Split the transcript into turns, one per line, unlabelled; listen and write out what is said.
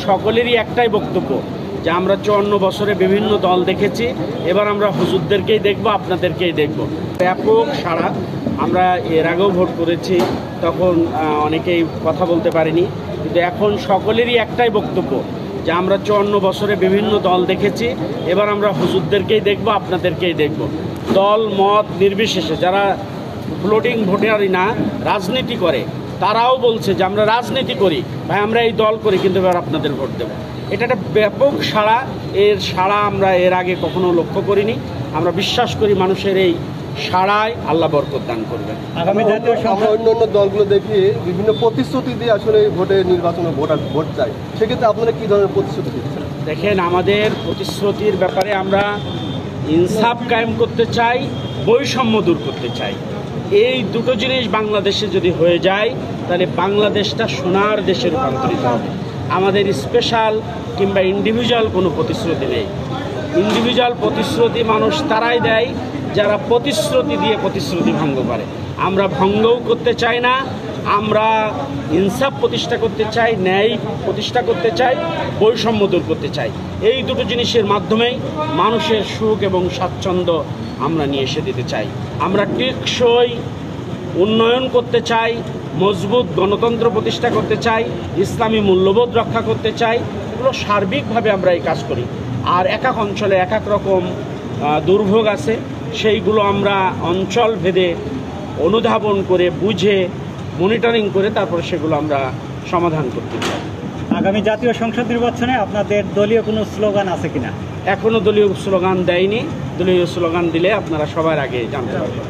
সকলেরই একটাই বক্তব্য যে আমরা 54 বছরে বিভিন্ন দল দেখেছি, এবার আমরা হুজুরদেরকেই দেখব, আপনাদেরকেই দেখব। ব্যাপক সাড়া। আমরা এর আগেও ভোট করেছি, তখন অনেকেই কথা বলতে পারেনি, কিন্তু এখন সকলেরই একটাই বক্তব্য যে আমরা 54 বছরে বিভিন্ন দল দেখেছি, এবার আমরা হুজুরদেরকেই দেখব, আপনাদেরকেই দেখব। দল মত নির্বিশেষে যারা ফ্লোটিং ভোটারই না, রাজনীতি করে, তারাও বলছে যে আমরা রাজনীতি করি ভাই, আমরা এই দল করি, কিন্তু এবার আপনাদের ভোট দেব। এটা একটা ব্যাপক সাড়া। এর সাড়া আমরা এর আগে কখনো লক্ষ্য করিনি। আমরা বিশ্বাস করি মানুষের এই সাড়ায় আল্লাহ বরকত দান করবেন।
আগামী জাতীয় সংসদ অন্যান্য দলগুলো দেখি বিভিন্ন প্রতিশ্রুতি দিয়ে আসলে ভোটে নির্বাচনে ভোট চাই, সেক্ষেত্রে আপনারা কী ধরনের প্রতিশ্রুতি দিচ্ছেন?
দেখেন, আমাদের প্রতিশ্রুতির ব্যাপারে আমরা ইনসাফ কায়েম করতে চাই, বৈষম্য দূর করতে চাই। এই দুটো জিনিস বাংলাদেশে যদি হয়ে যায়, তাহলে বাংলাদেশটা সোনার দেশে রূপান্তরিত হবে। আমাদের স্পেশাল কিংবা ইন্ডিভিজুয়াল কোনো প্রতিশ্রুতি নেই। ইন্ডিভিজুয়াল প্রতিশ্রুতি মানুষ তারাই দেয় যারা প্রতিশ্রুতি দিয়ে প্রতিশ্রুতি ভঙ্গ করে। আমরা ভঙ্গও করতে চাই না, আমরা ইনসাফ প্রতিষ্ঠা করতে চাই, ন্যায় প্রতিষ্ঠা করতে চাই, বৈষম্য দূর করতে চাই। এই দুটো জিনিসের মাধ্যমেই মানুষের সুখ এবং স্বাচ্ছন্দ্য আমরা নিয়ে এসে দিতে চাই। আমরা টেকসই উন্নয়ন করতে চাই, মজবুত গণতন্ত্র প্রতিষ্ঠা করতে চাই, ইসলামী মূল্যবোধ রক্ষা করতে চাই। এগুলো সার্বিকভাবে আমরা এই কাজ করি। আর এক এক অঞ্চলে এক এক রকম দুর্ভোগ আছে, সেইগুলো আমরা অঞ্চল ভেদে অনুধাবন করে, বুঝে, মনিটরিং করে তারপরে সেগুলো আমরা সমাধান করতে চাই।
আগামী জাতীয় সংসদ নির্বাচনে আপনাদের দলীয় কোনো স্লোগান আছে কিনা?
এখনও দলীয় স্লোগান দেয়নি। দলীয় স্লোগান দিলে আপনারা সবার আগে জানতে পারবেন।